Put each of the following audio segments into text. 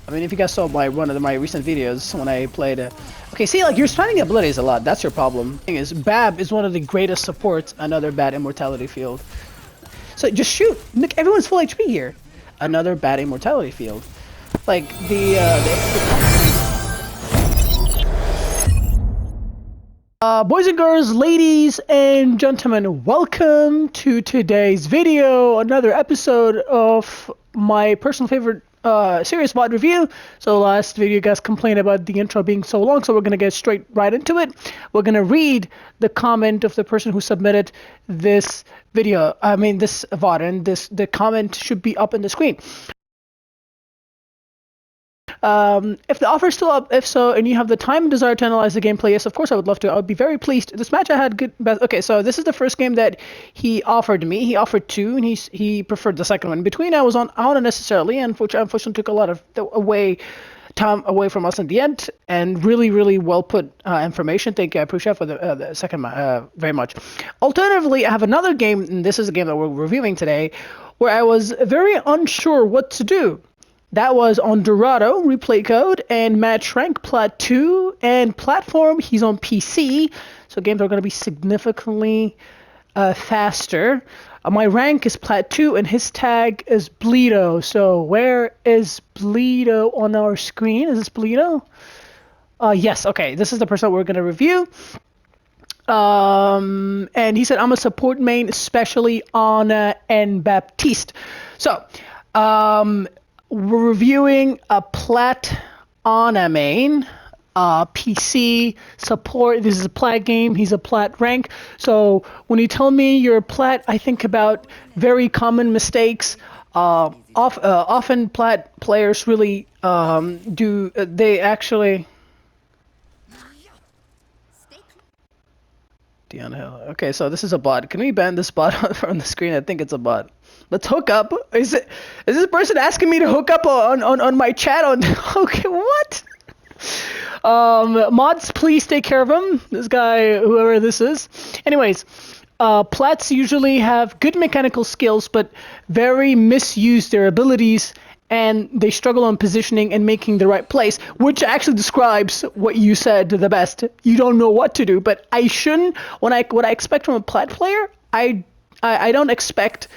I mean, if you guys saw one of my recent videos when I played. Okay, see, like you're spamming abilities a lot. That's your problem. Thing is, Bab is one of the greatest supports. Another bad immortality field. So just shoot. Look, everyone's full HP here. Another bad immortality field. Like boys and girls, ladies and gentlemen, welcome to today's video. Another episode of my personal favorite serious VOD review. So last video you guys complained about the intro being so long, so we're gonna get straight right into it. We're gonna read the comment of the person who submitted this video. This VOD, and the comment should be up on the screen. If the offer is still up, if so, and you have the time and desire to analyze the gameplay, yes, of course I would love to. I would be very pleased. This match I had good. Okay, so this is the first game that he offered me. He offered two, and he preferred the second one. In between, I was on unnecessarily, and which unfortunately took a lot of time away from us in the end, and really well put information. Thank you, I appreciate for the second very much. Alternatively, I have another game, and this is a game that we're reviewing today, where I was very unsure what to do. That was on Dorado, replay code, and match rank Plat 2, and platform, he's on PC, so games are going to be significantly faster. My rank is Plat 2, and his tag is Bleedo. So where is Bleedo on our screen? Is this Bleedo? Yes, okay, this is the person we're going to review. And he said, I'm a support main, especially Ana and Baptiste. So, we're reviewing a Plat Ana main, PC support. This is a Plat game. He's a Plat rank. So when you tell me you're a Plat, I think about very common mistakes. Often Plat players really they actually. Diana Hill. Okay, so this is a bot. Can we ban this bot on the screen? I think it's a bot. Let's hook up. Is this person asking me to hook up on my chat on? Okay, what? Mods, please take care of him. This guy, whoever this is. Anyways, Plats usually have good mechanical skills, but very misuse their abilities, and they struggle on positioning and making the right place, which actually describes what you said the best. You don't know what to do, but I shouldn't. What I expect from a Plat player, I don't expect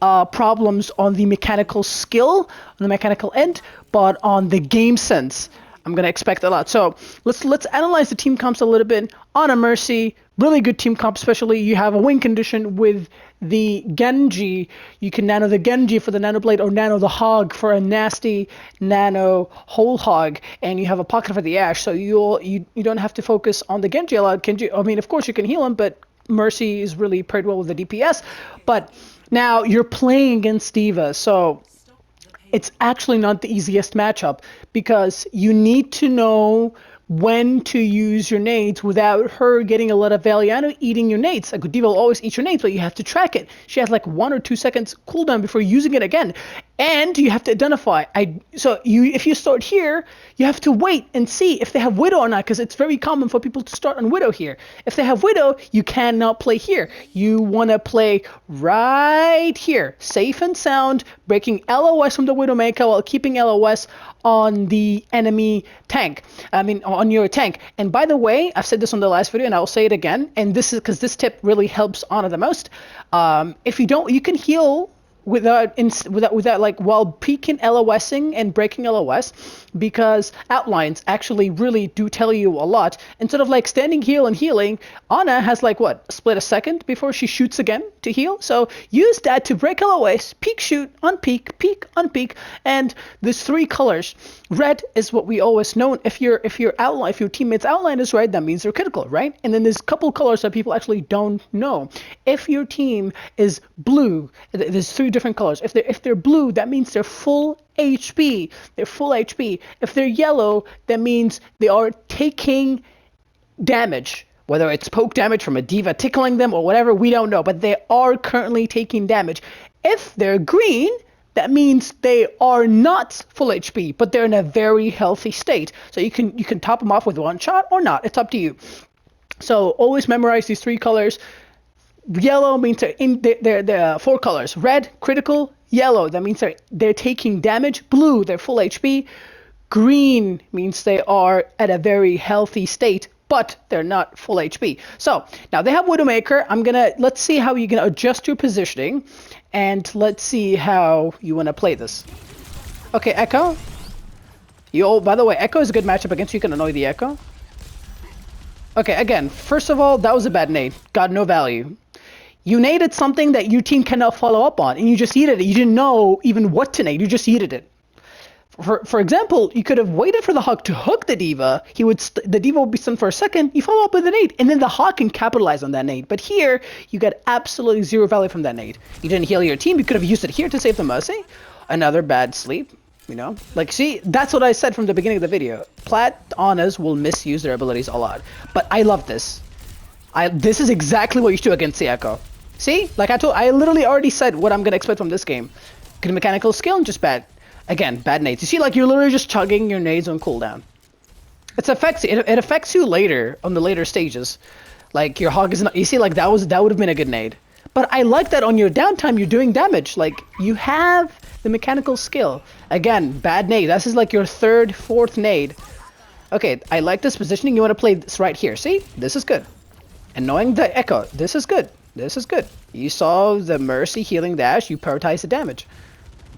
problems on the mechanical skill, on the mechanical end, but on the game sense, I'm gonna expect a lot. So let's analyze the team comps a little bit. On a Mercy, really good team comp, especially you have a win condition with the Genji. You can nano the Genji for the Nano Blade, or nano the Hog for a nasty nano whole hog, and you have a pocket for the Ash, so you don't have to focus on the Genji a lot. Genji, I mean, of course you can heal him, but Mercy is really paired well with the DPS. But now you're playing against D.Va, so it's actually not the easiest matchup, because you need to know when to use your nades without her getting a lot of value. I know eating your nades. Like D.Va will always eat your nades, but you have to track it. She has like 1 or 2 seconds cooldown before using it again. And you have to identify. If you start here, you have to wait and see if they have Widow or not, because it's very common for people to start on Widow here. If they have Widow, you cannot play here. You want to play right here, safe and sound, breaking LOS from the Widowmaker while keeping LOS on the enemy tank. On your tank. And by the way, I've said this on the last video, and I'll say it again. And this is because this tip really helps Ana the most. If you don't, you can heal without like while peeking LOSing and breaking LOS, because outlines actually really do tell you a lot. Instead of like standing heal and healing, Ana has like split a second before she shoots again to heal. So use that to break LOS, peek, shoot, unpeek, peek, unpeek, and there's 3 colors. Red is what we always know. If your teammate's outline is red, that means they're critical, right? And then there's a couple colors that people actually don't know. If your team is blue, there's 3 different colors. If they're blue, that means they're full HP. They're full HP. If they're yellow, that means they are taking damage. Whether it's poke damage from a D.Va tickling them or whatever, we don't know. But they are currently taking damage. If they're green, that means they are not full HP, but they're in a very healthy state. So you can top them off with one shot or not. It's up to you. So always memorize these 3 colors. Yellow means they're 4 colors. Red, critical. Yellow, that means they're taking damage. Blue, they're full HP. Green means they are at a very healthy state, but they're not full HP. So now they have Widowmaker. Let's see how you can adjust your positioning, and let's see how you want to play this. Okay, Echo. By the way, Echo is a good matchup against you. You can annoy the Echo. Okay, again, first of all, that was a bad nade. Got no value. You naded something that your team cannot follow up on, and you just yeeted it. You didn't know even what to nade. You just yeeted it. For example, you could have waited for the Hawk to hook the D.Va. The D.Va would be stunned for a second. You follow up with a nade, and then the Hawk can capitalize on that nade. But here, you got absolutely zero value from that nade. You didn't heal your team. You could have used it here to save the Mercy. Another bad sleep. You know, like, see, that's what I said from the beginning of the video. Plat Anas will misuse their abilities a lot, but I love this. This is exactly what you should do against the Echo. See, like I literally already said what I'm gonna expect from this game. Good mechanical skill and just bad. Again, bad nades. You see, like, you're literally just chugging your nades on cooldown. It affects you later on the later stages. Like, your Hog is not. You see, like, that would have been a good nade. But I like that on your downtime you're doing damage. Like, you have the mechanical skill. Again, bad nade. This is like your third, fourth nade. Okay, I like this positioning. You want to play this right here. See? This is good. And knowing the Echo, this is good. This is good. You saw the Mercy healing dash. You prioritize the damage.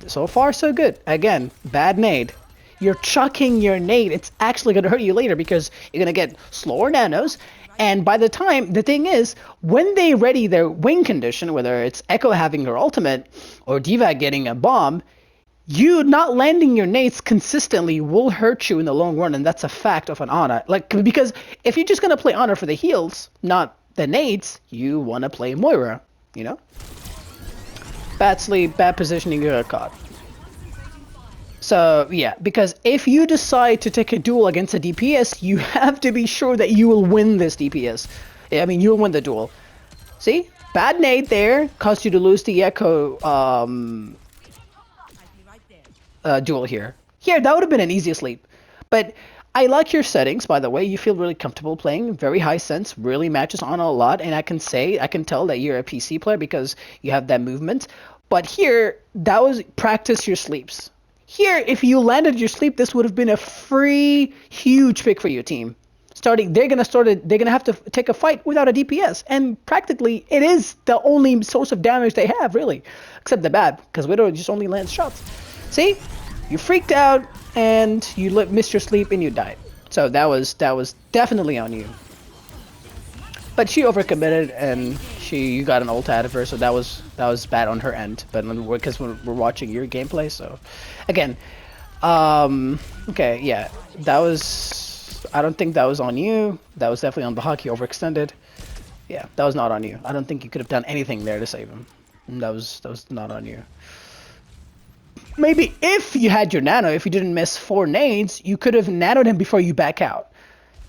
So far, so good. Again, bad nade. You're chucking your nade. It's actually going to hurt you later because you're going to get slower nanos. And by the time, the thing is, when they ready their wing condition, whether it's Echo having her ultimate or D.Va getting a bomb, you not landing your nades consistently will hurt you in the long run, and that's a fact of an Ana. Like, because if you're just going to play Ana for the heals, not the nades, you want to play Moira, you know? Bad sleep, bad positioning, you got caught. So, yeah, because if you decide to take a duel against a DPS, you have to be sure that you will win this DPS. I mean, you'll win the duel. See? Bad nade there caused you to lose the Echo duel here. Here, that would have been an easy sleep. But I like your settings, by the way. You feel really comfortable playing. Very high sense, really matches on a lot. And I can tell that you're a PC player because you have that movement. But here, that was practice your sleeps. Here, if you landed your sleep, this would have been a free, huge pick for your team. They're gonna have to take a fight without a DPS, and practically it is the only source of damage they have, really, except the bad, because Widow just only lands shots. See, you freaked out and you missed your sleep and you died. So that was definitely on you. But she overcommitted and you got an ult out of her, so that was bad on her end. But because we're watching your gameplay, so again, okay, yeah, that was. I don't think that was on you. That was definitely on the Hawk. He overextended. Yeah, that was not on you. I don't think you could have done anything there to save him. That was not on you. Maybe if you had your nano, if you didn't miss 4 nades, you could have nanoed him before you back out.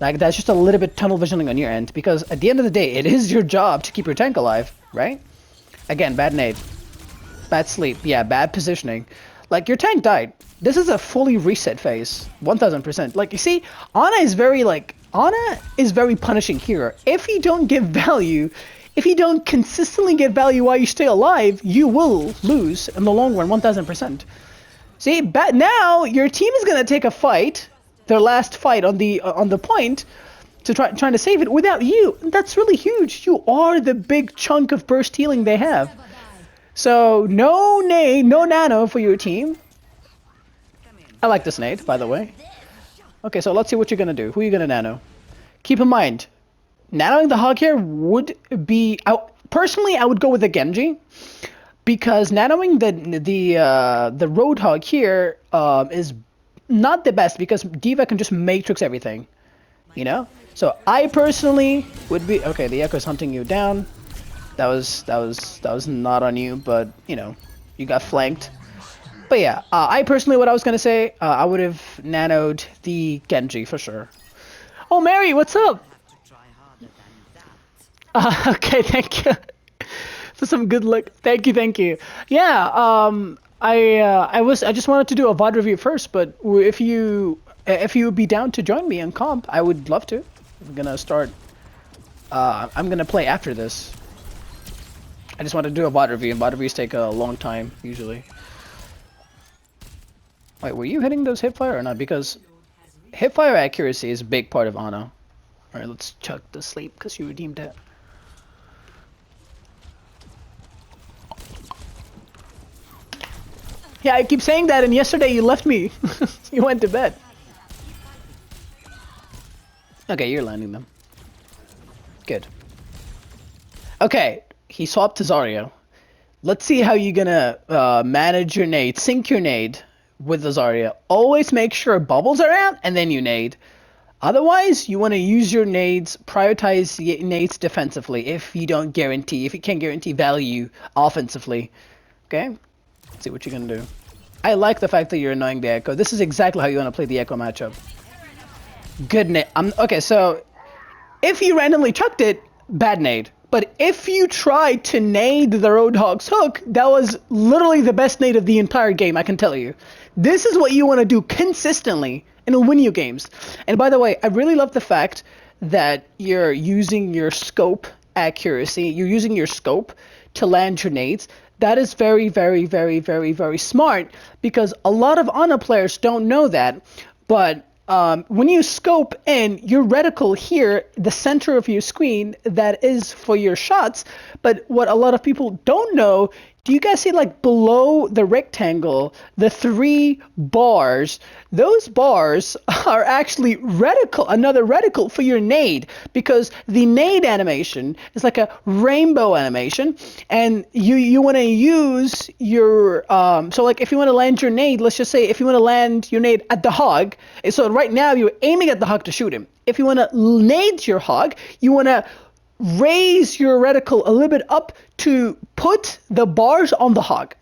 Like, that's just a little bit tunnel visioning on your end, because at the end of the day, it is your job to keep your tank alive, right? Again, bad nade. Bad sleep. Yeah, bad positioning. Like, your tank died. This is a fully reset phase. 1000%. Like, you see, Ana is very punishing here. If you don't give value, if you don't consistently get value while you stay alive, you will lose in the long run, 1000%. See, now your team is going to take a fight, their last fight on the point, to trying to save it without you. That's really huge. You are the big chunk of burst healing they have. So no nade, no nano for your team. I like this nade, by the way. Okay, so let's see what you're gonna do. Who are you gonna nano? Keep in mind, nanoing the Hog here would be. Personally, I would go with the Genji, because nanoing the Roadhog here is not the best, because D.Va can just matrix everything, you know. So I personally would be okay. The Echo's hunting you down. That was not on you, but you know, you got flanked. But yeah, I personally, what I was gonna say, I would have nanoed the Genji for sure. Oh, Mary, what's up? Okay, thank you for some good luck. Thank you. Yeah, I just wanted to do a VOD review first, but if you would be down to join me on comp, I would love to. I'm gonna start. I'm gonna play after this. I just want to do a VOD review, and VOD reviews take a long time usually. Wait, were you hitting those hipfire or not? Because hipfire accuracy is a big part of Ana. Alright, let's chuck the sleep because you redeemed it. Yeah, I keep saying that, and yesterday you left me. You went to bed. Okay, you're landing them. Good. Okay, he swapped to Zarya. Let's see how you're gonna manage your nade, sync your nade with the Zarya. Always make sure bubbles are out, and then you nade. Otherwise, you want to use your nades, prioritize nades defensively if you can't guarantee value offensively. Okay? Let's see what you're gonna do. I like the fact that you're annoying the Echo. This is exactly how you want to play the Echo matchup. Good nade. Okay, so if you randomly chucked it, bad nade. But if you tried to nade the Roadhog's hook, that was literally the best nade of the entire game, I can tell you. This is what you want to do consistently, and it'll win you games. And by the way, I really love the fact that you're using your scope accuracy. You're using your scope to land your nades. That is very, very, very, very, very smart, because a lot of Ana players don't know that. But when you scope in your reticle here, the center of your screen, that is for your shots. But what a lot of people don't know, do you guys see like below the rectangle, the 3 bars? Those bars are actually reticle, another reticle for your nade, because the nade animation is like a rainbow animation, and you want to use your so like if you want to land your nade, let's just say if you want to land your nade at the hog, so right now you're aiming at the hog to shoot him. If you want to nade your hog, you want to raise your reticle a little bit up to put the bars on the hog,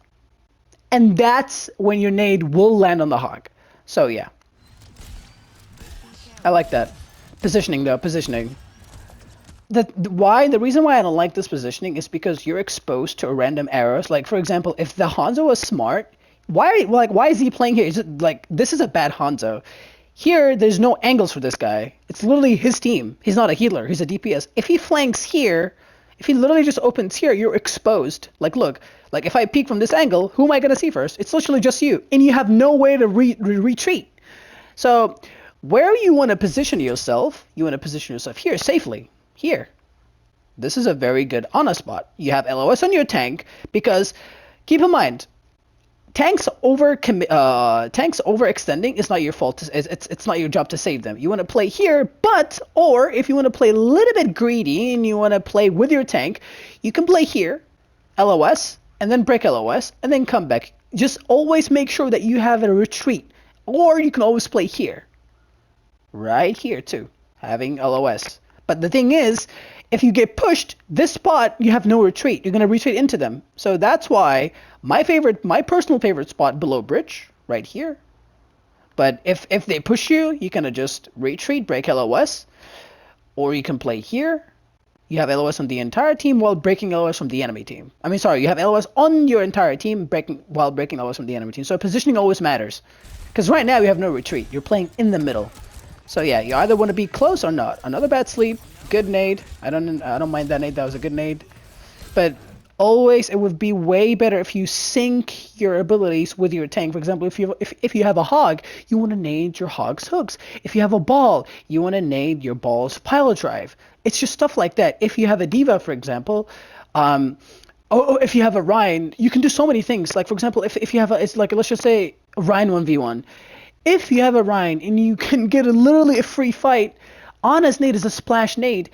and that's when your nade will land on the hog. So yeah, I like that positioning though. Positioning. The reason why I don't like this positioning is because you're exposed to random arrows. Like for example, if the Hanzo was smart, why is he playing here? Is it like this is a bad Hanzo? Here, there's no angles for this guy. It's literally his team. He's not a healer. He's a DPS. If he flanks here, if he literally just opens here, you're exposed. Like, look. Like, if I peek from this angle, who am I going to see first? It's literally just you. And you have no way to retreat. So, where you want to position yourself, you want to position yourself here, safely. Here. This is a very good Ana spot. You have LOS on your tank, because, keep in mind, tanks overextending is not your fault. It's not your job to save them. You want to play here, or if you want to play a little bit greedy and you want to play with your tank, you can play here, LOS, and then break LOS, and then come back. Just always make sure that you have a retreat. Or you can always play here. Right here too, having LOS. But the thing is, if you get pushed, this spot, you have no retreat. You're going to retreat into them. So that's why my personal favorite spot below bridge, right here. But if they push you, you can just retreat, break LOS. Or you can play here. You have LOS on the entire team while breaking LOS from the enemy team. I mean, sorry, you have LOS on your entire team while breaking LOS from the enemy team. So positioning always matters. Because right now you have no retreat. You're playing in the middle. So yeah, you either want to be close or not. Another bad sleep. Good nade. I don't mind that nade. That was a good nade. But always, it would be way better if you sync your abilities with your tank. For example, if you have a hog, you want to nade your hog's hooks. If you have a ball, you want to nade your ball's pilot drive. It's just stuff like that. If you have a diva, for example, if you have a Ryan, you can do so many things. Like for example, if you have it's like, let's just say Ryan 1v1. If you have a Ryan and you can get literally a free fight, Ana's nade is a splash nade.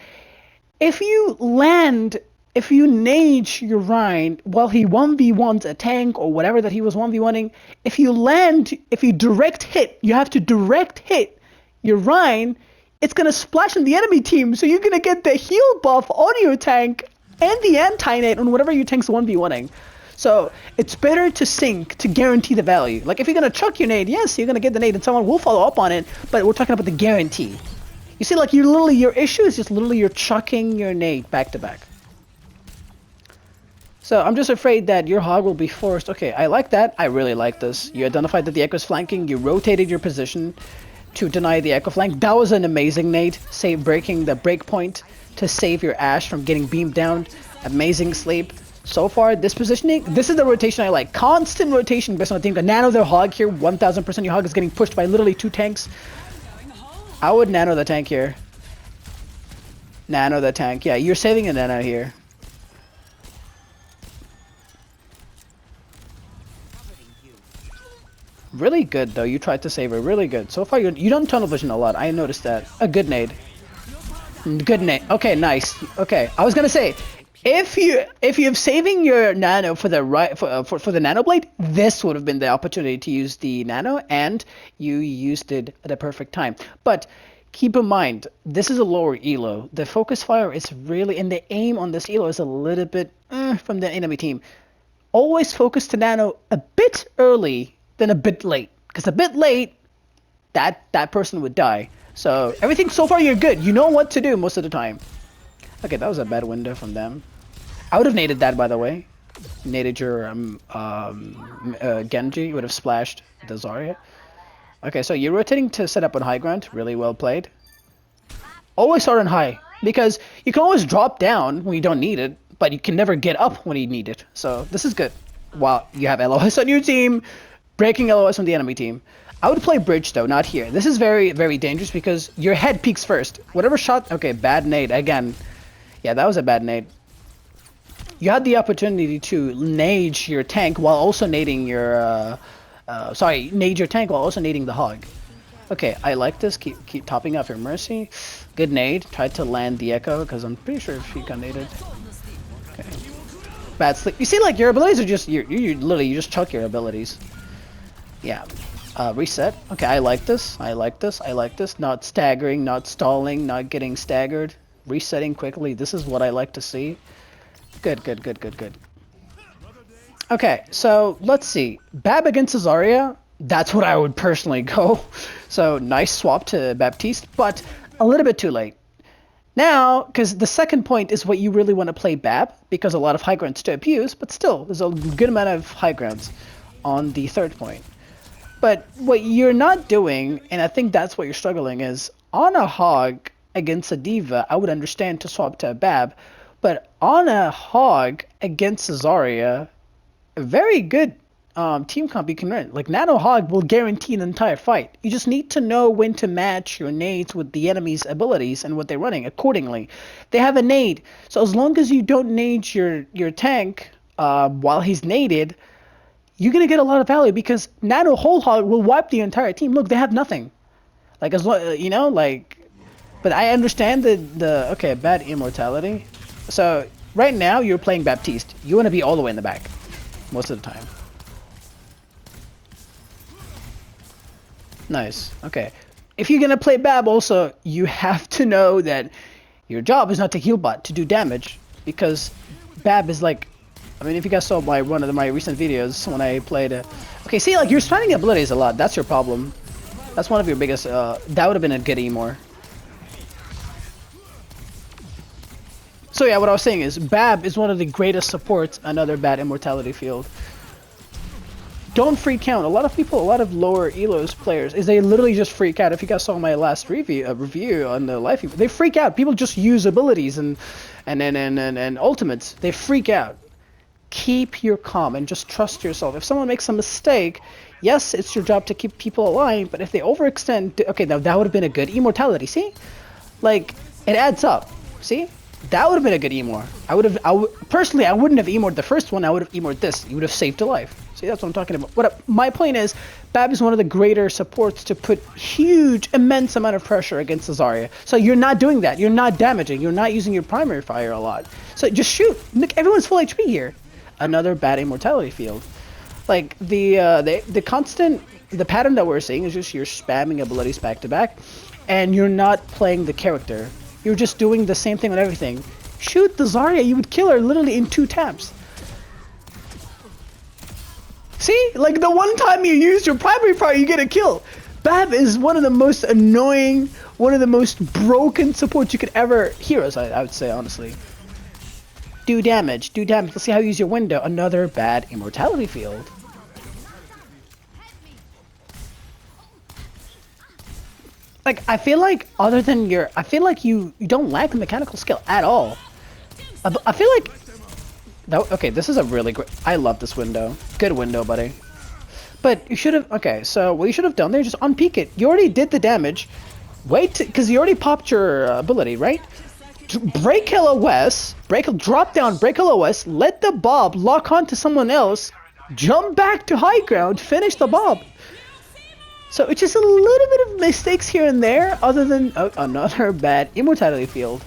If you nade your Ryan while he 1v1s a tank or whatever that he was 1v1ing, if you direct hit, you have to direct hit your Ryan, it's going to splash on the enemy team. So you're going to get the heal buff on your tank and the anti-nade on whatever your tank's 1v1ing. So it's better to sync to guarantee the value. Like if you're going to chuck your nade, yes, you're going to get the nade and someone will follow up on it, but we're talking about the guarantee. You see, like your issue is just literally you're chucking your nade back to back. So I'm just afraid that your hog will be forced. Okay, I like that. I really like this. You identified that the Echo's flanking. You rotated your position to deny the Echo flank. That was an amazing nade. Breaking the break point to save your Ashe from getting beamed down. Amazing sleep. So far, this positioning, this is the rotation I like. Constant rotation based on the team. Nano their hog here, 1000% your hog is getting pushed by literally 2 tanks. I would nano the tank here. Nano the tank. Yeah, you're saving a nano here. Really good though. You tried to save her. Really good. So far, you don't tunnel vision a lot. I noticed that. A good nade. Good nade. Okay, nice. Okay, I was gonna say, if you're saving your nano for the for the nano blade, this would have been the opportunity to use the nano, and you used it at a perfect time. But keep in mind, this is a lower elo. The focus fire is really, and the aim on this elo is a little bit from the enemy team. Always focus to nano a bit early than a bit late, because a bit late, that person would die. So everything so far you're good. You know what to do most of the time. Okay, that was a bad window from them. I would have naded that, by the way. Naded your Genji. You would have splashed the Zarya. Okay, so you're rotating to set up on high ground. Really well played. Always start on high, because you can always drop down when you don't need it, but you can never get up when you need it. So this is good. While you have LOS on your team, breaking LOS from the enemy team. I would play bridge though, not here. This is very, very dangerous because your head peaks first. Whatever shot, okay, bad nade again. Yeah, that was a bad nade. You had the opportunity to nade your tank while also nading your, nade your tank while also nading the hog. Okay, I like this. Keep topping off your mercy. Good nade. Tried to land the echo because I'm pretty sure she got naded. Okay. Bad sleep. You see, like your abilities are just you literally just chuck your abilities. Yeah. Reset. Okay, I like this. I like this. I like this. Not staggering, not stalling, not getting staggered. Resetting quickly. This is what I like to see. Good, good, good, good, good. Okay, so let's see. Bab against Zarya. That's what I would personally go. So nice swap to Baptiste, but a little bit too late. Now, because the second point is what you really want to play Bab, because a lot of high grounds to abuse, but still, there's a good amount of high grounds on the third point. But what you're not doing, and I think that's what you're struggling, is on a hog against a diva, I would understand to swap to a Bab, but on a hog against a Zarya, a very good team comp you can run. Like Nano Hog will guarantee an entire fight. You just need to know when to match your nades with the enemy's abilities and what they're running accordingly. They have a nade, so as long as you don't nade your tank while he's naded, you're gonna get a lot of value because Nano Whole Hog will wipe the entire team. Look, they have nothing. Like as long, you know, like. But I understand the okay, bad immortality. So right now you're playing Baptiste. You want to be all the way in the back, most of the time. Nice. Okay. If you're gonna play Bab, also you have to know that your job is not to heal bot, to do damage, because Bab is like. I mean, if you guys saw one of my recent videos when I played. Okay, see, like you're spamming abilities a lot. That's your problem. That's one of your biggest. That would have been a good Emor. So yeah, what I was saying is Bab is one of the greatest supports. Another bad immortality field. Don't freak out. A lot of people, a lot of lower elos players, is they literally just freak out. If you guys saw my last review on the live, they freak out. People just use abilities and ultimates. They freak out. Keep your calm and just trust yourself. If someone makes a mistake, yes, it's your job to keep people alive, but if they overextend, okay, now that would have been a good immortality. See, like it adds up. See, that would have been a good Emor. Personally, I wouldn't have Emored the first one. I would have Emored this. You would have saved a life. See, that's what I'm talking about. My point is, Bab is one of the greater supports to put huge, immense amount of pressure against the Zarya. So you're not doing that. You're not damaging. You're not using your primary fire a lot. So just shoot. Look, everyone's full HP here. Another bad immortality field. Like the constant, the pattern that we're seeing is just you're spamming abilities back to back, and you're not playing the character. You're just doing the same thing on everything. Shoot the Zarya, you would kill her literally in 2 taps. See? Like the one time you use your primary fire, you get a kill. Bab is one of the most annoying, one of the most broken supports you could ever hear us, I would say, honestly. Do damage, do damage. Let's see how you use your window. Another bad immortality field. Like, I feel like other than I feel like you don't lack the mechanical skill at all. I feel like Okay, this is a really great... I love this window. Good window, buddy. But you should have... Okay, so what you should have done there, just unpeak it. You already did the damage. Wait, because you already popped your ability, right? Break LOS, drop down, break LOS, let the bob lock on to someone else, jump back to high ground, finish the bob. So it's just a little bit of mistakes here and there, other than another bad immortality field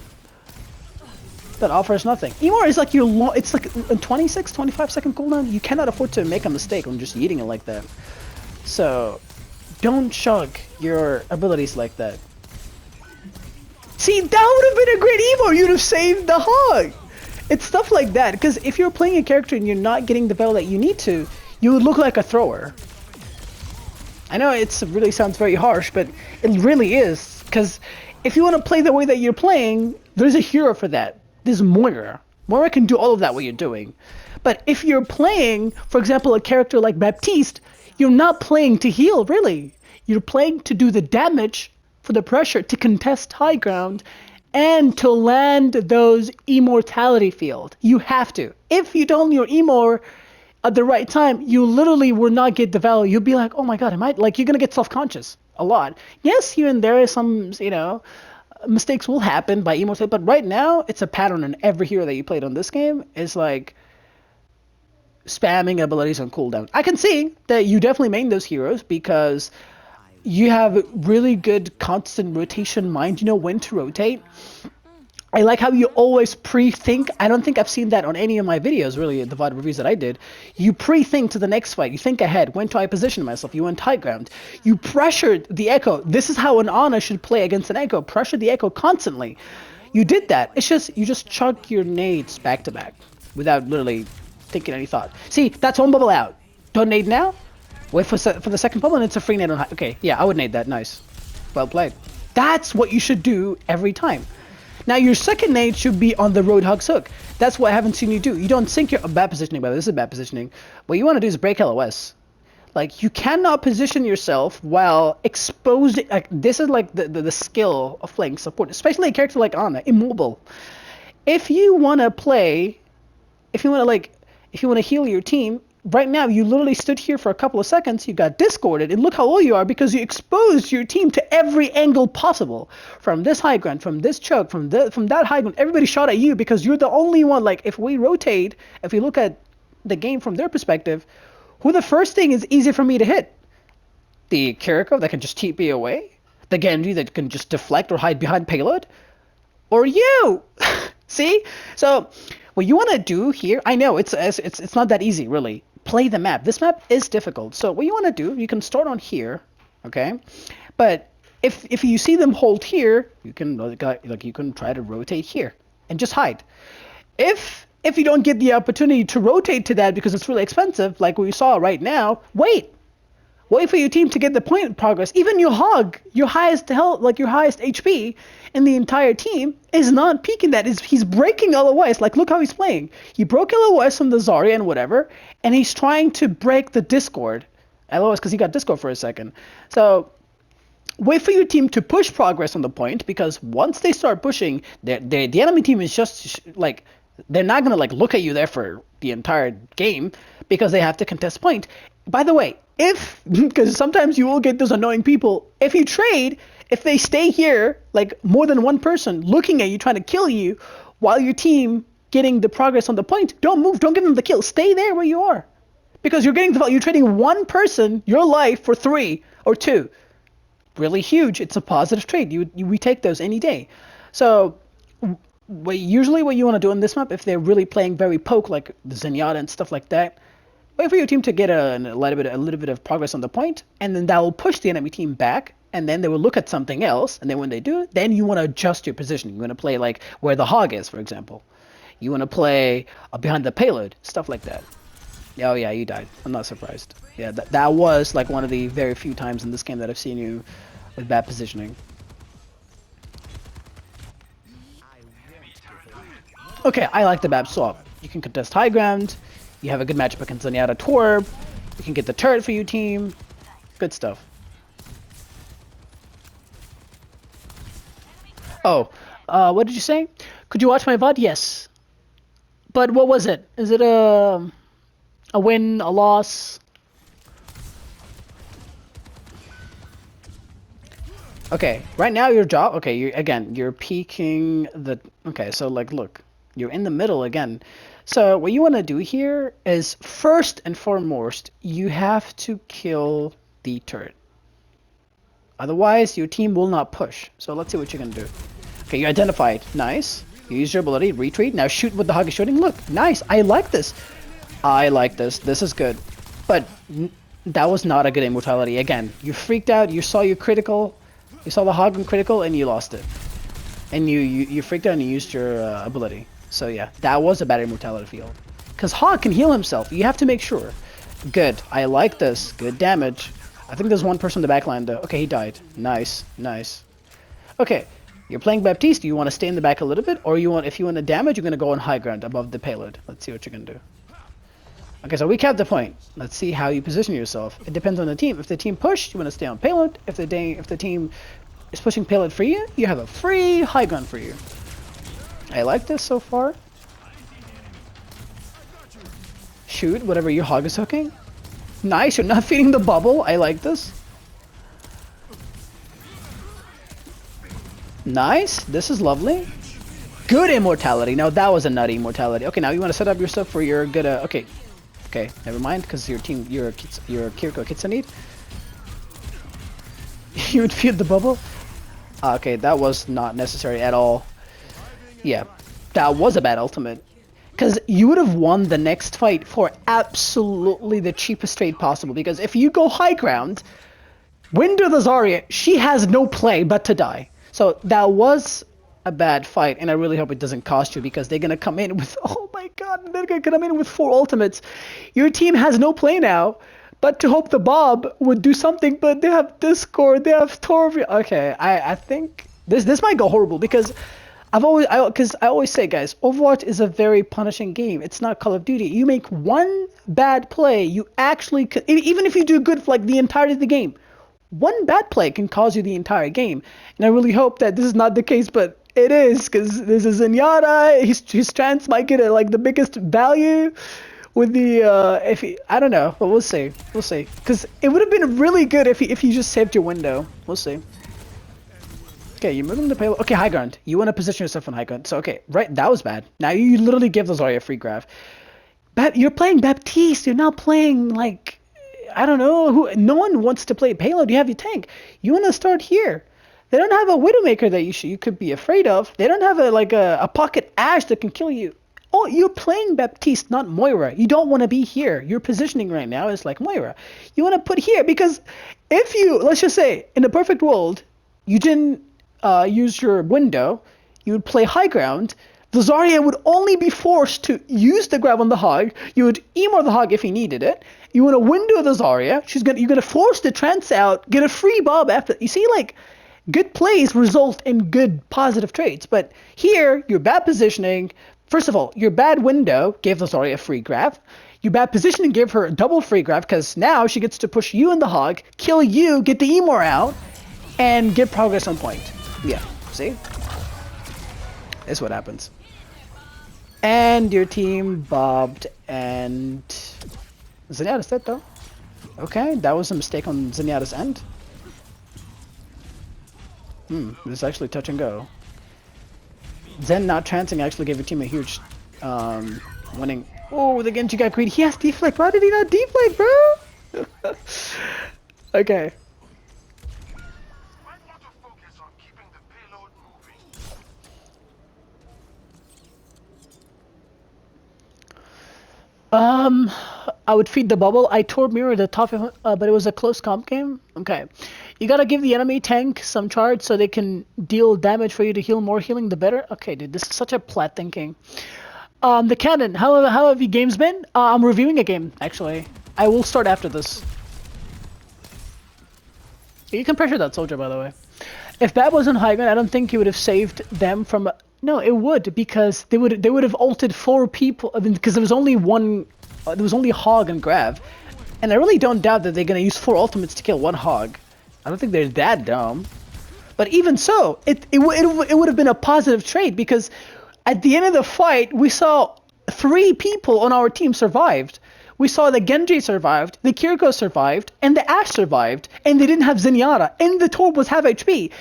that offers nothing. Immor is like it's like a 26, 25-second cooldown. You cannot afford to make a mistake when just eating it like that. So don't chug your abilities like that. See, that would have been a great Evo. You'd have saved the hog. It's stuff like that. Because if you're playing a character and you're not getting the value that you need to, you would look like a thrower. I know it really sounds very harsh, but it really is. Because if you want to play the way that you're playing, there's a hero for that. There's Moira. Moira can do all of that what you're doing. But if you're playing, for example, a character like Baptiste, you're not playing to heal, really. You're playing to do the damage for the pressure to contest high ground and to land those immortality field. You have to. If you don't your Emor at the right time, you literally will not get the value. You'll be like, oh my god, am I... Like, you're going to get self-conscious a lot. Yes, here and there some, you know, mistakes will happen by immortality, but right now, it's a pattern in every hero that you played on this game is like spamming abilities on cooldown. I can see that you definitely main those heroes because you have really good constant rotation mind. You know when to rotate. I like how you always pre-think. I don't think I've seen that on any of my videos, really, the VOD reviews that I did. You pre-think to the next fight. You think ahead. When do I position myself? You went high ground. You pressured the Echo. This is how an Ana should play against an Echo. Pressure the Echo constantly. You did that. It's just, you just chug your nades back to back without literally thinking any thought. See, that's one bubble out. Don't nade now. Wait for the second bubble and it's a free nade on high. Okay, yeah, I would nade that. Nice. Well played. That's what you should do every time. Now, your second nade should be on the Roadhog's hook. That's what I haven't seen you do. You don't sync your... bad positioning, by the way. This is bad positioning. What you want to do is break LOS. Like, you cannot position yourself while exposing... Like, this is like the skill of playing support. Especially a character like Ana, immobile. If you want to play... If you want to heal your team... Right now, you literally stood here for a couple of seconds, you got discorded, and look how low you are because you exposed your team to every angle possible. From this high ground, from this choke, from that high ground, everybody shot at you because you're the only one. Like, if we rotate, if we look at the game from their perspective, who the first thing is easy for me to hit? The Kiriko that can just TP away? The Genji that can just deflect or hide behind payload? Or you? See? So, what you want to do here, I know, it's not that easy, really. Play the map. This map is difficult. So what you want to do, you can start on here, okay? But if you see them hold here, you can you can try to rotate here and just hide. If you don't get the opportunity to rotate to that because it's really expensive, like we saw right now, wait for your team to get the point progress. Even your hog, your highest health, like your highest HP in the entire team, is not peaking that. He's breaking LOS. Like, look how he's playing. He broke LOS from the Zarya and whatever, and he's trying to break the Discord LOS because he got Discord for a second. So wait for your team to push progress on the point, because once they start pushing, the enemy team is just like, they're not gonna like look at you there for the entire game because they have to contest point. By the way, because sometimes you will get those annoying people, if you trade, if they stay here, like more than one person looking at you trying to kill you while your team getting the progress on the point, don't move, don't give them the kill, stay there where you are, because you're getting you're trading one person your life for 3 or 2. Really huge. It's a positive trade. We take those any day. So usually what you want to do on this map, if they're really playing very poke like the Zenyatta and stuff like that, wait for your team to get a little bit of progress on the point, and then that will push the enemy team back, and then they will look at something else, and then when they do, then you want to adjust your positioning. You want to play like where the hog is, for example. You want to play behind the payload, stuff like that. Oh yeah, you died. I'm not surprised. Yeah, that was like one of the very few times in this game that I've seen you with bad positioning. Okay, I like the Bab swap. You can contest high ground. You have a good matchup against Zenyatta Torb. You can get the turret for your team. Good stuff. Oh, what did you say? Could you watch my VOD? Yes. But what was it? Is it a win, a loss? Okay, right now your job. Okay, you're peeking the. Okay, so like, look, you're in the middle again. So what you want to do here is first and foremost, you have to kill the turret. Otherwise, your team will not push. So let's see what you're gonna do. Okay, you identified. Nice. You use your ability, retreat. Now shoot what the hog is shooting. Look, nice. I like this. I like this. This is good. But that was not a good immortality. Again, you freaked out. You saw your critical. You saw the hog in critical, and you lost it. And you freaked out and you used your ability. So yeah, that was a bad immortality field. Because hog can heal himself. You have to make sure. Good. I like this. Good damage. I think there's one person in the back line though. Okay, he died. Nice, nice. Okay, you're playing Baptiste. Do you want to stay in the back a little bit, or if you want to damage, you're gonna go on high ground above the payload. Let's see what you're gonna do. Okay, so we capped the point. Let's see how you position yourself. It depends on the team. If the team push, you want to stay on payload. If the team is pushing payload for you, you have a free high ground for you. I like this so far. Shoot whatever your hog is hooking. Nice, you're not feeding the bubble. I like this. Nice, this is lovely. Good immortality. Now that was a nutty immortality. Okay, now you want to set up yourself for your good. Okay, never mind, because your team, your Kiriko Kitsunid. You would feed the bubble. Okay, that was not necessary at all. Yeah, that was a bad ultimate. Because you would have won the next fight for absolutely the cheapest trade possible. Because if you go high ground, Window the Zarya, she has no play but to die. So that was a bad fight, and I really hope it doesn't cost you, because they're going to come in with, oh my god, they're going to come in with 4 ultimates. Your team has no play now, but to hope the Bob would do something, but they have Discord, they have Torvi. Okay, I think this might go horrible, because I always say, guys, Overwatch is a very punishing game. It's not Call of Duty. You make one bad play, you actually could, even if you do good for like the entirety of the game, one bad play can cause you the entire game. And I really hope that this is not the case, but it is, because this is Zenyatta. His chance might get like the biggest value with the I don't know, but we'll see. We'll see, because it would have been really good if you just saved your window. We'll see. Okay, you're moving the payload. Okay, high ground. You want to position yourself on high ground. So, okay, right, that was bad. Now you literally give the Zarya a free grab. You're playing Baptiste. You're not playing, like, I don't know. No one wants to play payload. You have your tank. You want to start here. They don't have a Widowmaker that you could be afraid of. They don't have a pocket Ashe that can kill you. Oh, you're playing Baptiste, not Moira. You don't want to be here. Your positioning right now is like Moira. You want to put here, because if you, let's just say, in a perfect world, you didn't use your window, you would play high ground, the Zarya would only be forced to use the grab on the hog. You would emo the hog if he needed it. You want to window the Zarya. You're gonna force the trance out, get a free bob after. You see, like, good plays result in good positive trades. But here, your bad positioning. First of all, your bad window gave the Zarya a free grab. Your bad positioning gave her a double free grab, because now she gets to push you in the hog, kill you, get the emo out, and get progress on point. Yeah, see? That's what happens. And your team bobbed, and Zenyatta's dead though. Okay, that was a mistake on Zenyatta's end. This is actually touch and go. Zen not trancing actually gave your team a huge winning. Oh, the Genji got greedy. He has deflect. Why did he not deflect, bro? Okay. I would feed the bubble. I tore mirror the top, but it was a close comp game. Okay, you gotta give the enemy tank some charge so they can deal damage for you to heal. More healing, the better. Okay, dude, this is such a plat thinking. The cannon. How have your games been? I'm reviewing a game actually. I will start after this. You can pressure that soldier, by the way. If that wasn't high ground, I don't think he would have saved them from. No, it would, because they would have ulted 4 people. I mean, because there was only one, there was only hog and grav, and I really don't doubt that they're gonna use 4 ultimates to kill 1 hog. I don't think they're that dumb. But even so, it would have been a positive trade, because at the end of the fight we saw 3 people on our team survived. We saw the Genji survived, the Kiriko survived, and the Ashe survived, and they didn't have Zenyatta, and the Torb was half HP.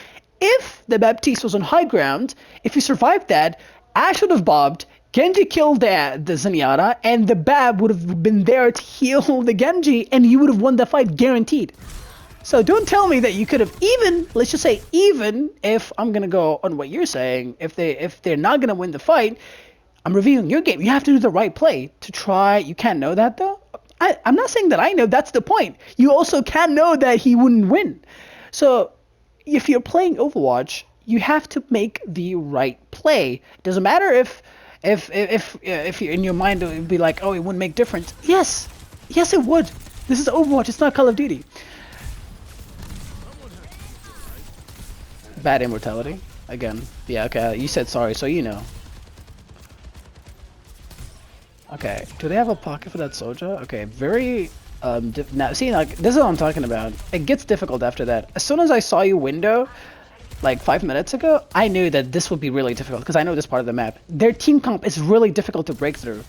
If the Baptiste was on high ground, if he survived that, Ashe would have bobbed, Genji killed the Zenyatta, and the Bab would have been there to heal the Genji, and you would have won the fight guaranteed. So don't tell me that you could have even, let's just say, even if I'm gonna go on what you're saying, if they're not gonna win the fight, I'm reviewing your game. You have to do the right play to try. You can't know that though. I'm not saying that I know. That's the point. You also can't know that he wouldn't win. So if you're playing Overwatch, you have to make the right play. It doesn't matter if you're in your mind it would be like, oh, it wouldn't make difference. Yes, it would. This is Overwatch. It's not Call of Duty. Bad immortality again. Yeah, okay. You said sorry, so you know. Okay, do they have a pocket for that Soja? Okay, very now see, like, this is what I'm talking about. It gets difficult after that. As soon as I saw you window like 5 minutes ago, I knew that this would be really difficult because I know this part of the map. Their team comp is really difficult to break through.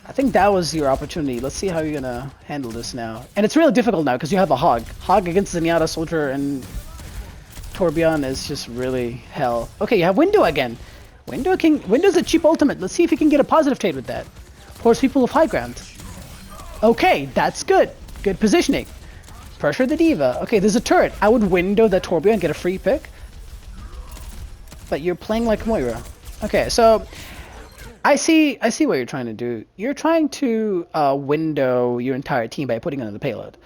I think that was your opportunity. Let's see how you're gonna handle this now. And it's really difficult now because you have a Hog. Hog against Zenyatta, Soldier, and Torbjorn is just really hell. Okay, you have Window again. Window's a cheap ultimate. Let's see if you can get a positive trade with that. Force people of high ground. Okay, that's good. Good positioning. Pressure the D.Va. Okay, there's a turret. I would window the Torbjorn and get a free pick. But you're playing like Moira. Okay, so I see what you're trying to do. You're trying to window your entire team by putting it on the payload.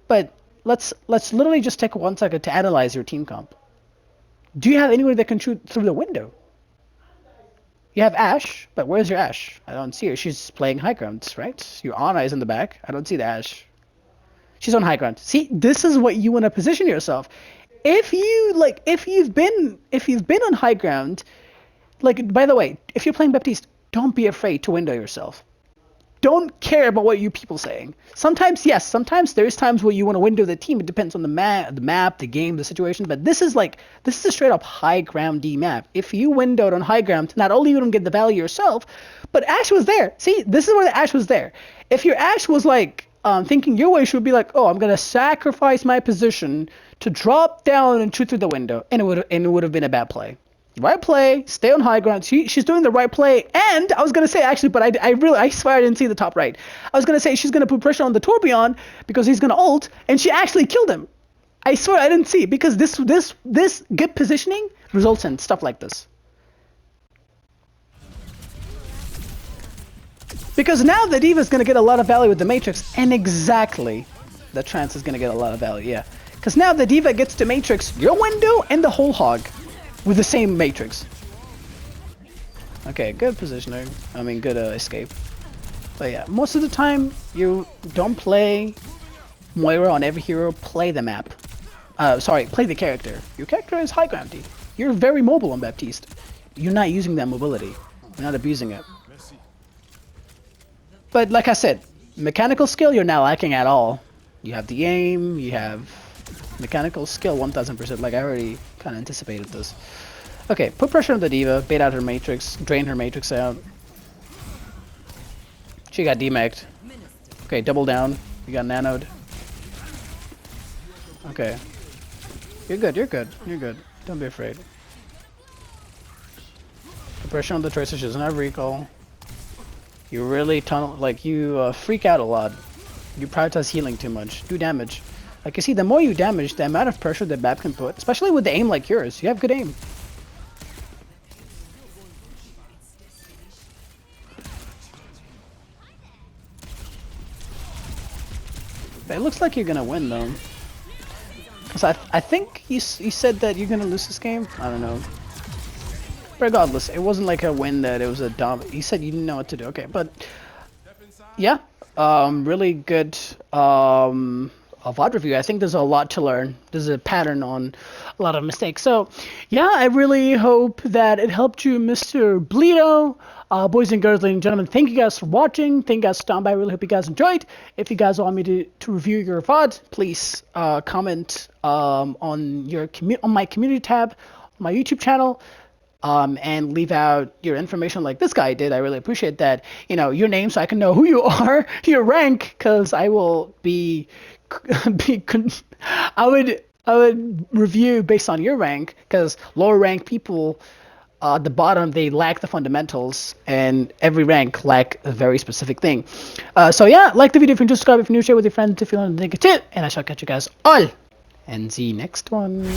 But let's literally just take 1 second to analyze your team comp. Do you have anyone that can shoot through the window? You have Ashe, but where's your Ashe? I don't see her. She's playing high ground, right? Your Ana is in the back. I don't see the Ashe. She's on high ground. See, this is what you want to position yourself. If you've been on high ground, like, by the way, if you're playing Baptiste, don't be afraid to window yourself. Don't care about what you people saying. Sometimes, yes, sometimes there's times where you want to window the team. It depends on the map, the game, the situation. But this is a straight up high ground D map. If you windowed on high ground, not only you don't get the value yourself, but Ashe was there. See, this is where the Ashe was there. If your Ashe was like thinking your way, she would be like, oh, I'm gonna sacrifice my position to drop down and shoot through the window, and it would have been a bad play. Right play, stay on high ground. She's doing the right play, and I was gonna say actually, but I swear I didn't see the top right. I was gonna say she's gonna put pressure on the Torbjorn because he's gonna ult, and she actually killed him. I swear I didn't see because this good positioning results in stuff like this. Because now the D.Va is gonna get a lot of value with the Matrix, and exactly, the Trance is gonna get a lot of value, yeah. Because now the D.Va gets to Matrix your window and the whole Hog. With the same Matrix. Okay, good positioning. I mean, good escape. But yeah, most of the time, you don't play Moira on every hero, play the map. Play the character. Your character is high groundy. You're very mobile on Baptiste. You're not using that mobility. You're not abusing it. But like I said, mechanical skill, you're not lacking at all. You have the aim, you have mechanical skill 1000%, like I already kind of anticipated this. Okay, put pressure on the D.Va, bait out her Matrix, drain her Matrix out. She got demagged. Okay, double down. You got nanoed. Okay. You're good, you're good, you're good. Don't be afraid. Put pressure on the Tracer, she doesn't have recall. You really tunnel, like you freak out a lot. You prioritize healing too much. Do damage. Like you see, the more you damage, the amount of pressure that Bap can put, especially with the aim like yours. You have good aim. But it looks like you're gonna win though. Cause I think you said that you're gonna lose this game. I don't know. Regardless, it wasn't like a win that it was a dumb. You said you didn't know what to do. Okay, but yeah, really good. A VOD review. I think there's a lot to learn. There's a pattern on a lot of mistakes. So, yeah, I really hope that it helped you, Mr. Bleedo. Boys and girls, ladies and gentlemen, thank you guys for watching. Thank you guys for stopping by. I really hope you guys enjoyed. If you guys want me to review your VOD, please comment on my community tab, on my YouTube channel. and leave out your information like this guy did. I really appreciate that. Your name, so I can know who you are, your rank, because I will I would review based on your rank, because lower rank people, at the bottom, they lack the fundamentals, and every rank lack a very specific thing. So yeah, like the video if you enjoyed, subscribe if you're new, share with your friends if you want to think it too, and I shall catch you guys all in the next one.